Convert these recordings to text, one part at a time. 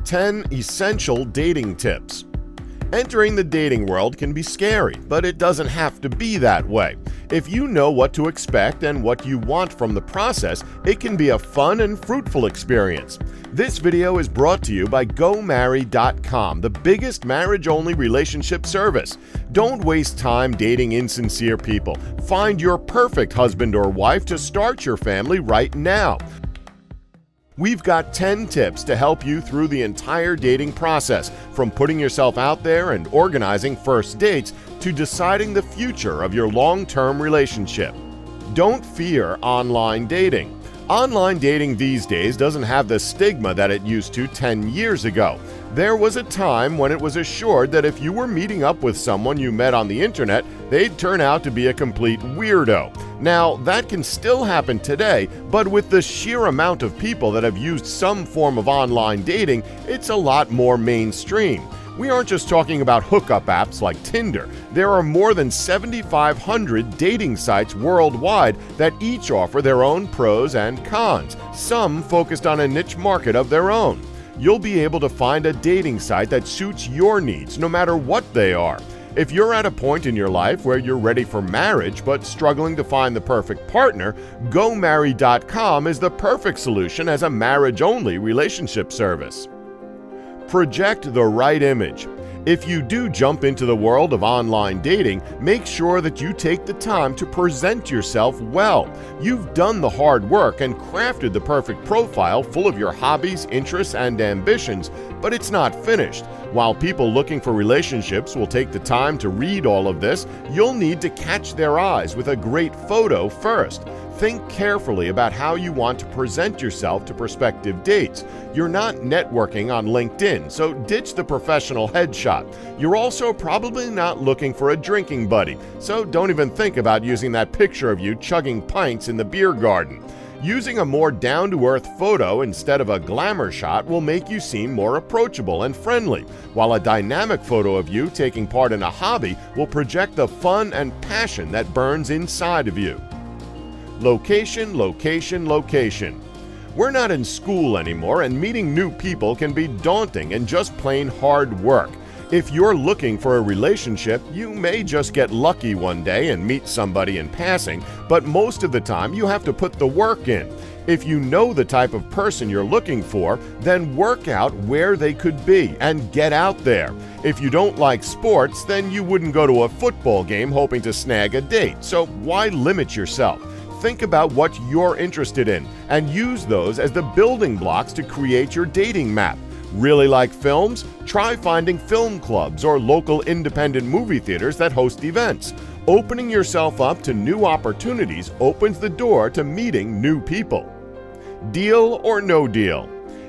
10 Essential Dating Tips. Entering the dating world can be scary, but it doesn't have to be that way. If you know what to expect and what you want from the process, it can be a fun and fruitful experience. This video is brought to you by GoMarry.com, the biggest marriage-only relationship service. Don't waste time dating insincere people. Find your perfect husband or wife to start your family right now. We've got 10 tips to help you through the entire dating process, from putting yourself out there and organizing first dates to deciding the future of your long-term relationship. Don't fear online dating. Online dating these days doesn't have the stigma that it used to 10 years ago. There was a time when it was assured that if you were meeting up with someone you met on the internet, they'd turn out to be a complete weirdo. Now, that can still happen today, but with the sheer amount of people that have used some form of online dating, it's a lot more mainstream. We aren't just talking about hookup apps like Tinder. There are more than 7,500 dating sites worldwide that each offer their own pros and cons, some focused on a niche market of their own. You'll be able to find a dating site that suits your needs, no matter what they are. If you're at a point in your life where you're ready for marriage but struggling to find the perfect partner, GoMarry.com is the perfect solution as a marriage-only relationship service. Project the right image. If you do jump into the world of online dating, make sure that you take the time to present yourself well. You've done the hard work and crafted the perfect profile full of your hobbies, interests, and ambitions, but it's not finished. While people looking for relationships will take the time to read all of this, you'll need to catch their eyes with a great photo first. Think carefully about how you want to present yourself to prospective dates. You're not networking on LinkedIn, so ditch the professional headshot. You're also probably not looking for a drinking buddy, so don't even think about using that picture of you chugging pints in the beer garden. Using a more down-to-earth photo instead of a glamour shot will make you seem more approachable and friendly, while a dynamic photo of you taking part in a hobby will project the fun and passion that burns inside of you. Location, location, location. We're not in school anymore, and meeting new people can be daunting and just plain hard work. If you're looking for a relationship, you may just get lucky one day and meet somebody in passing, but most of the time you have to put the work in. If you know the type of person you're looking for, then work out where they could be and get out there. If you don't like sports, then you wouldn't go to a football game hoping to snag a date, so why limit yourself? Think about what you're interested in and use those as the building blocks to create your dating map. Really like films? Try finding film clubs or local independent movie theaters that host events. Opening yourself up to new opportunities opens the door to meeting new people. Deal or no deal?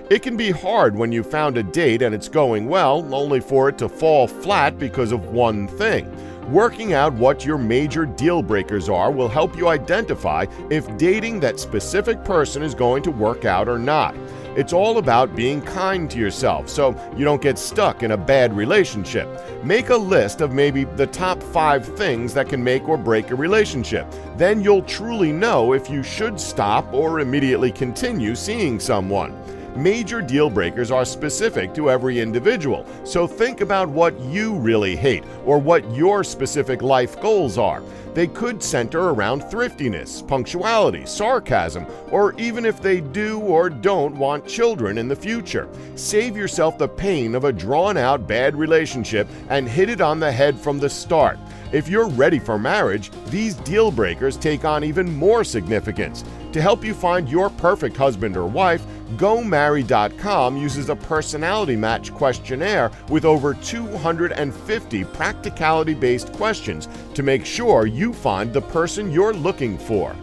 It can be hard when you found a date and it's going well, only for it to fall flat because of one thing. Working out what your major deal breakers are will help you identify if dating that specific person is going to work out or not. It's all about being kind to yourself so you don't get stuck in a bad relationship. Make a list of maybe the top 5 things that can make or break a relationship. Then you'll truly know if you should stop or immediately continue seeing someone. Major deal breakers are specific to every individual, so think about what you really hate or what your specific life goals are. They could center around thriftiness, punctuality, sarcasm, or even if they do or don't want children in the future. Save yourself the pain of a drawn-out bad relationship and hit it on the head from the start. If you're ready for marriage, these deal breakers take on even more significance. To help you find your perfect husband or wife, GoMarry.com uses a personality match questionnaire with over 250 practicality-based questions to make sure you find the person you're looking for.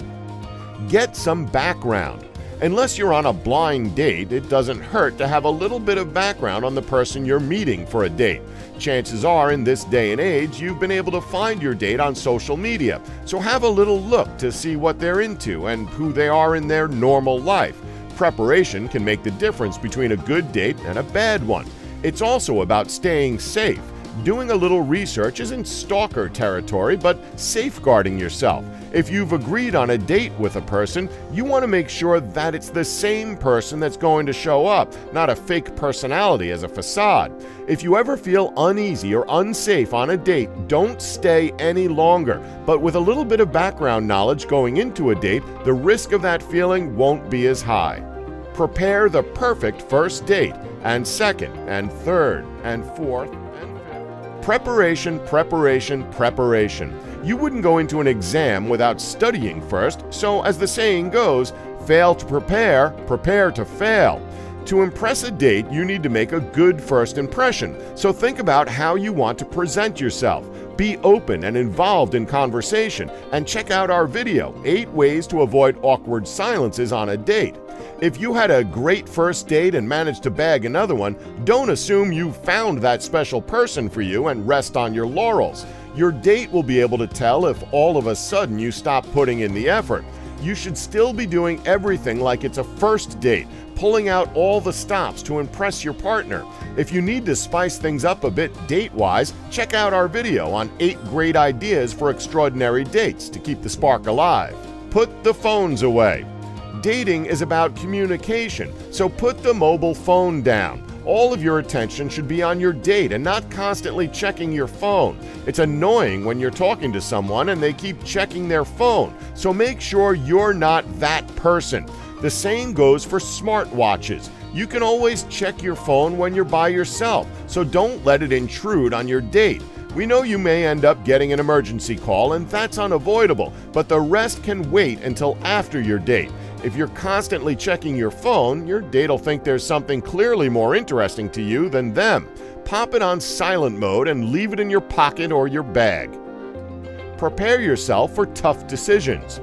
Get some background. Unless you're on a blind date, it doesn't hurt to have a little bit of background on the person you're meeting for a date. Chances are, in this day and age, you've been able to find your date on social media, so have a little look to see what they're into and who they are in their normal life. Preparation can make the difference between a good date and a bad one. It's also about staying safe. Doing a little research isn't stalker territory, but safeguarding yourself. If you've agreed on a date with a person, you want to make sure that it's the same person that's going to show up, not a fake personality as a facade. If you ever feel uneasy or unsafe on a date, don't stay any longer. But with a little bit of background knowledge going into a date, the risk of that feeling won't be as high. Prepare the perfect first date, and second, and third, and fourth, and fifth. Preparation, preparation, preparation. You wouldn't go into an exam without studying first, so as the saying goes, fail to prepare, prepare to fail. To impress a date, you need to make a good first impression, so think about how you want to present yourself. Be open and involved in conversation, and check out our video, 8 Ways to Avoid Awkward Silences on a Date. If you had a great first date and managed to bag another one, don't assume you found that special person for you and rest on your laurels. Your date will be able to tell if all of a sudden you stop putting in the effort. You should still be doing everything like it's a first date, pulling out all the stops to impress your partner. If you need to spice things up a bit date-wise, check out our video on 8 great ideas for extraordinary dates to keep the spark alive. Put the phones away. Dating is about communication, so put the mobile phone down. All of your attention should be on your date and not constantly checking your phone. It's annoying when you're talking to someone and they keep checking their phone, so make sure you're not that person. The same goes for smartwatches. You can always check your phone when you're by yourself, so don't let it intrude on your date. We know you may end up getting an emergency call, and that's unavoidable, but the rest can wait until after your date. If you're constantly checking your phone, your date will think there's something clearly more interesting to you than them. Pop it on silent mode and leave it in your pocket or your bag. Prepare yourself for tough decisions.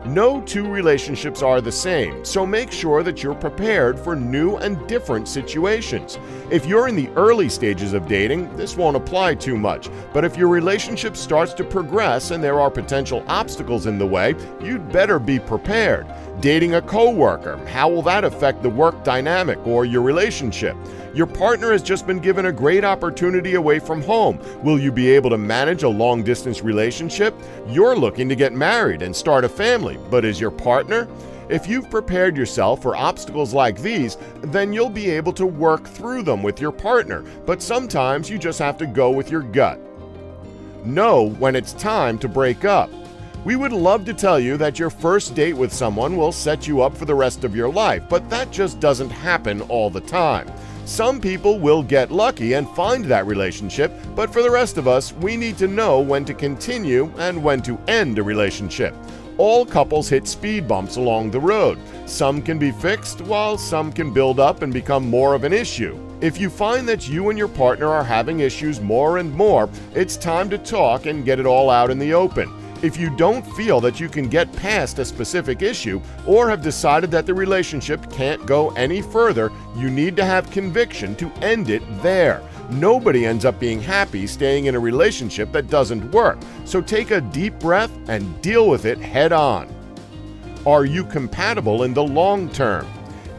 No 2 relationships are the same, so make sure that you're prepared for new and different situations. If you're in the early stages of dating, this won't apply too much, but if your relationship starts to progress and there are potential obstacles in the way, you'd better be prepared. Dating a coworker, how will that affect the work dynamic or your relationship? Your partner has just been given a great opportunity away from home. Will you be able to manage a long-distance relationship? You're looking to get married and start a family, but is your partner? If you've prepared yourself for obstacles like these, then you'll be able to work through them with your partner, but sometimes you just have to go with your gut. Know when it's time to break up. We would love to tell you that your first date with someone will set you up for the rest of your life, but that just doesn't happen all the time. Some people will get lucky and find that relationship, but for the rest of us, we need to know when to continue and when to end a relationship. All couples hit speed bumps along the road. Some can be fixed, while some can build up and become more of an issue. If you find that you and your partner are having issues more and more, it's time to talk and get it all out in the open. If you don't feel that you can get past a specific issue or have decided that the relationship can't go any further, you need to have conviction to end it there. Nobody ends up being happy staying in a relationship that doesn't work, so take a deep breath and deal with it head on. Are you compatible in the long term?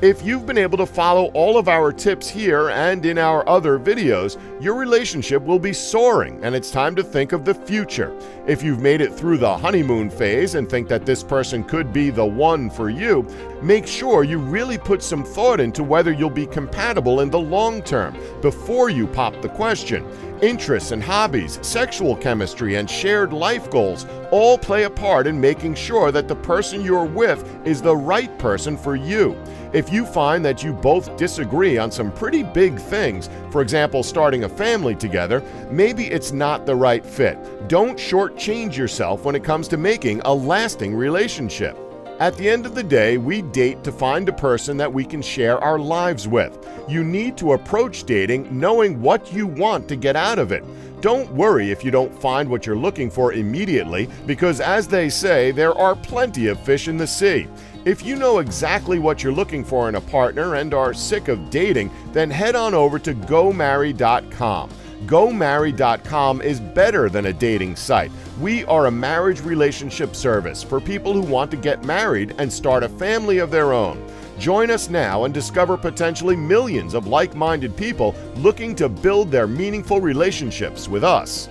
If you've been able to follow all of our tips here and in our other videos, your relationship will be soaring, and it's time to think of the future. If you've made it through the honeymoon phase and think that this person could be the one for you, make sure you really put some thought into whether you'll be compatible in the long term before you pop the question. Interests and hobbies, sexual chemistry, and shared life goals all play a part in making sure that the person you're with is the right person for you. If you find that you both disagree on some pretty big things, for example, starting a family together, maybe it's not the right fit. Don't shortchange yourself when it comes to making a lasting relationship. At the end of the day, we date to find a person that we can share our lives with. You need to approach dating knowing what you want to get out of it. Don't worry if you don't find what you're looking for immediately, because as they say, there are plenty of fish in the sea. If you know exactly what you're looking for in a partner and are sick of dating, then head on over to GoMarry.com. GoMarry.com is better than a dating site. We are a marriage relationship service for people who want to get married and start a family of their own. Join us now and discover potentially millions of like-minded people looking to build their meaningful relationships with us.